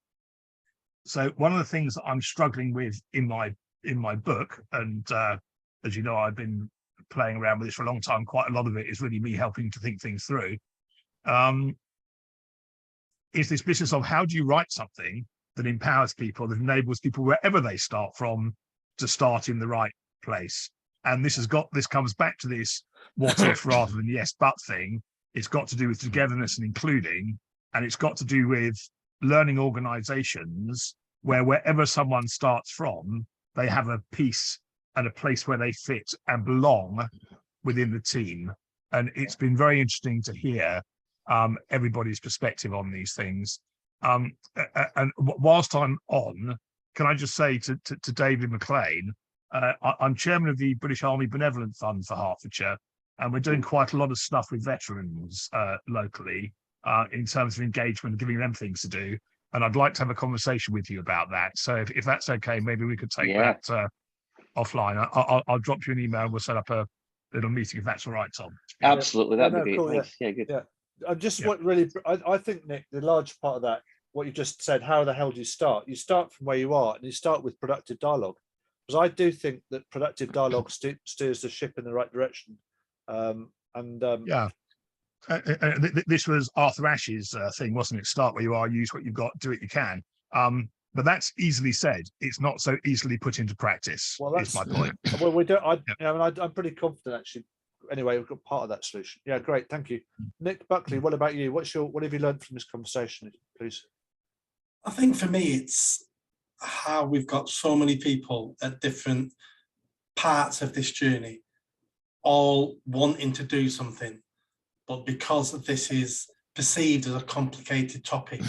So one of the things that I'm struggling with in my book, and as you know, I've been playing around with this for a long time. Quite a lot of it is really me helping to think things through. Is this business of how do you write something that empowers people, that enables people wherever they start from to start in the right place? And this comes back to this what if rather than yes but thing. It's got to do with togetherness and including, and it's got to do with learning organizations where wherever someone starts from, they have a piece and a place where they fit and belong within the team. And it's been very interesting to hear everybody's perspective on these things. And whilst I'm on, can I just say to David McLean, I'm chairman of the British Army Benevolent Fund for Hertfordshire, and we're doing quite a lot of stuff with veterans locally in terms of engagement and giving them things to do. And I'd like to have a conversation with you about that. So if that's okay, maybe we could take that offline. I'll drop you an email and we'll set up a little meeting if that's all right, Tom. Absolutely, that'd be great. Cool, Thanks. Yeah, good. Yeah. I think, Nick, the large part of that, what you just said, how the hell do you start? You start from where you are, and you start with productive dialogue. Because I do think that productive dialogue steers the ship in the right direction. This was Arthur Ashe's thing, wasn't it? Start where you are, use what you've got, do what you can. But that's easily said. It's not so easily put into practice. Well, that's my point. Well, we don't. I'm pretty confident, actually. Anyway, we've got part of that solution. Yeah, great, thank you, Nick Buckley. What about you? What have you learned from this conversation, please? I think for me, it's how we've got so many people at different parts of this journey, all wanting to do something, but because this is perceived as a complicated topic.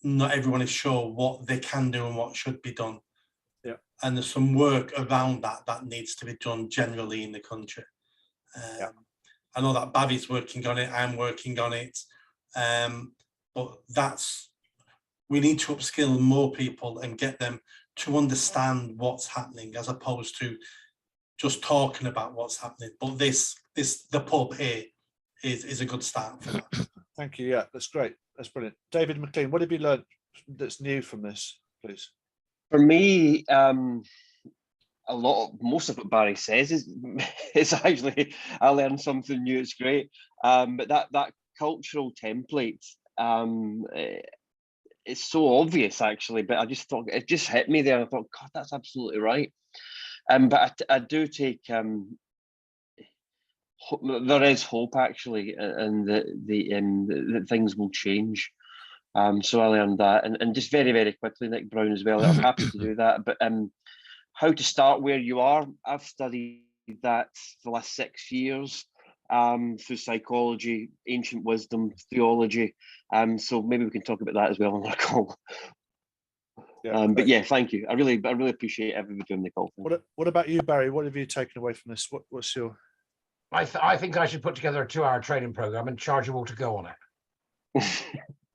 Not everyone is sure what they can do and what should be done. Yeah. And there's some work around that needs to be done generally in the country. Yeah. I know that Bavi's working on it, I'm working on it. But we need to upskill more people and get them to understand what's happening, as opposed to just talking about what's happening. But the pub here is a good start for that. Thank you. Yeah, that's great. That's brilliant. David McLean, what have you learned that's new from this, please? For me, most of what Barry says is actually, I learned something new. It's great. But that cultural template, it's so obvious actually, but I just thought, it just hit me there. I thought, God, that's absolutely right. But I do take, there is hope actually, and that things will change. So I learned that, and just very, very quickly, Nick Brown as well. I'm happy to do that, but how to start where you are. I've studied that for the last 6 years through psychology, ancient wisdom, theology. So maybe we can talk about that as well on our call. Yeah, but yeah, thank you. I really appreciate everybody doing the call. What about you, Barry? What have you taken away from this? What's your? I think I should put together a 2-hour training program and charge you all to go on it.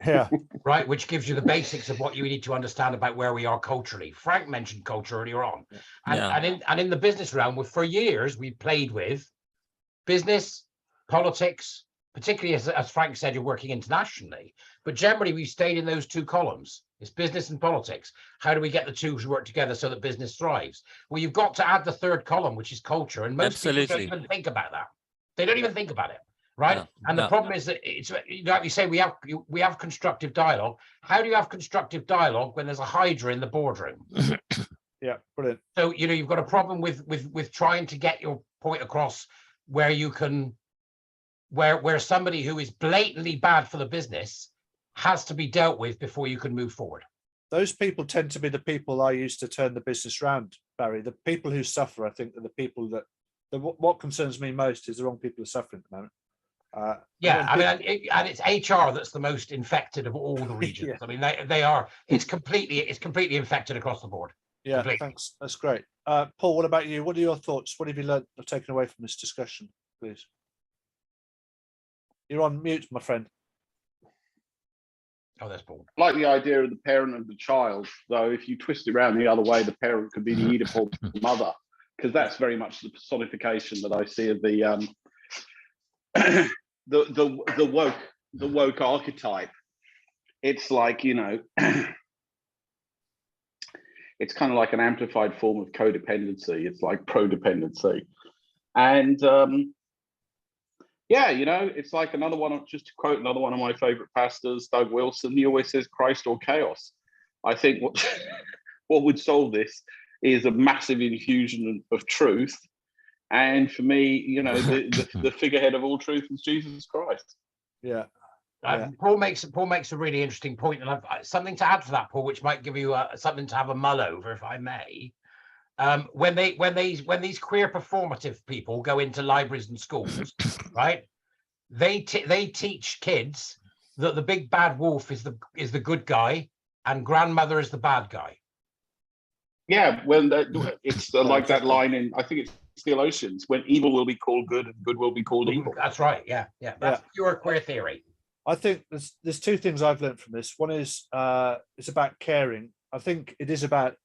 Yeah. Right, which gives you the basics of what you need to understand about where we are culturally. Frank mentioned culture earlier on, and in the business realm, for years we played with business, politics, particularly as Frank said, you're working internationally. But generally, we've stayed in those 2 columns. It's business and politics. How do we get the 2 to work together so that business thrives? Well, you've got to add the 3rd column, which is culture, and most people don't even think about that. They don't even think about it. Right. No, and the problem is that it's like you say, we have constructive dialogue. How do you have constructive dialogue when there's a hydra in the boardroom? Yeah, brilliant. So, you've got a problem with trying to get your point across where you can, where somebody who is blatantly bad for the business has to be dealt with before you can move forward. Those people tend to be the people I use to turn the business around, Barry. The people who suffer, I think, are the people what concerns me most is the wrong people who are suffering at the moment. And it's HR that's the most infected of all the regions. I mean, they are. It's completely infected across the board. Yeah, completely. Thanks. That's great. Paul, what about you? What are your thoughts? What have you learned or taken away from this discussion, please? You're on mute, my friend. Oh, that's Paul. I like the idea of the parent and the child, though. If you twist it around the other way, the parent could be the Oedipal mother, because that's very much the personification that I see of the the woke archetype. It's like, it's kind of like an amplified form of codependency. It's like pro-dependency. And it's like another one, just to quote another one of my favorite pastors, Doug Wilson, he always says Christ or chaos. I think what would solve this is a massive infusion of truth. And for me, the figurehead of all truth is Jesus Christ. Yeah. Paul makes a really interesting point, and I've something to add to that, Paul, which might give you something to have a mull over, if I may. When these queer performative people go into libraries and schools, right? They teach kids that the big bad wolf is the good guy and grandmother is the bad guy. Yeah, it's like that line in, I think it's Steel Oceans, when evil will be called good and good will be called evil. That's right. Yeah. That's pure queer theory. I think there's 2 things I've learned from this. One is it's about caring. I think it is about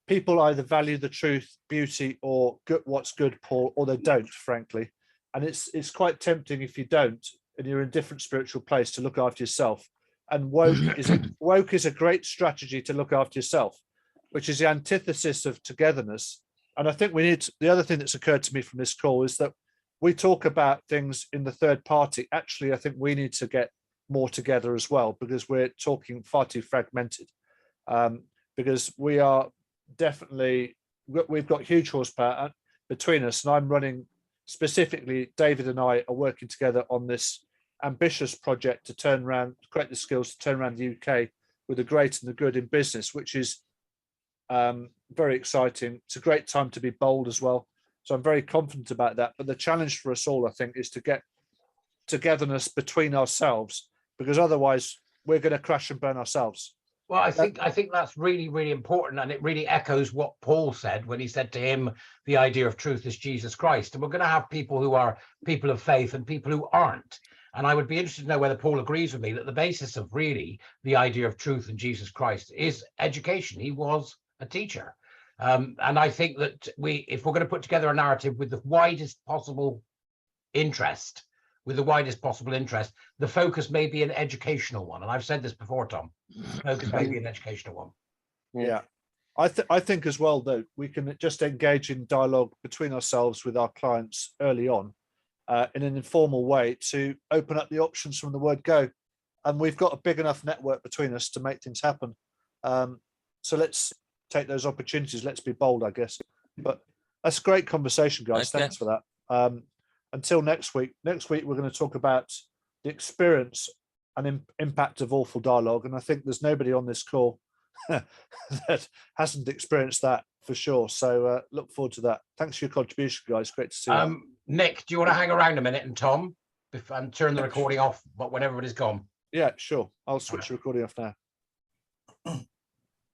people either value the truth, beauty, or what's good, Paul, or they don't, frankly. And it's quite tempting if you don't, and you're in a different spiritual place, to look after yourself. And woke is a great strategy to look after yourself, which is the antithesis of togetherness. And I think the other thing that's occurred to me from this call is that we talk about things in the third party. Actually, I think we need to get more together as well, because we're talking far too fragmented. Because we are definitely, we've got huge horsepower between us, and I'm running, specifically, David and I are working together on this ambitious project to create the skills to turn around the UK with the great and the good in business, which is very exciting. It's a great time to be bold as well. So I'm very confident about that. But the challenge for us all, I think, is to get togetherness between ourselves, because otherwise we're going to crash and burn ourselves. Well, I think that's really, really important, and it really echoes what Paul said when he said to him, the idea of truth is Jesus Christ. And we're going to have people who are people of faith and people who aren't. And I would be interested to know whether Paul agrees with me that the basis of really the idea of truth and Jesus Christ is education. He was a teacher. And I think that if we're going to put together a narrative with the widest possible interest, the focus may be an educational one. And I've said this before, Tom, focus may be an educational one. Yeah. I think as well, though, we can just engage in dialogue between ourselves with our clients early on in an informal way to open up the options from the word go. And we've got a big enough network between us to make things happen. So let's take those opportunities. Let's be bold, I guess. But that's a great conversation, guys. Okay. Thanks for that. Until next week. Next week, we're going to talk about the experience and impact of awful dialogue. And I think there's nobody on this call that hasn't experienced that for sure. So look forward to that. Thanks for your contribution, guys. Great to see you. Nick, do you want to hang around a minute, and Tom, and turn the recording off, but when everybody's gone? Yeah, sure. I'll switch the recording off now.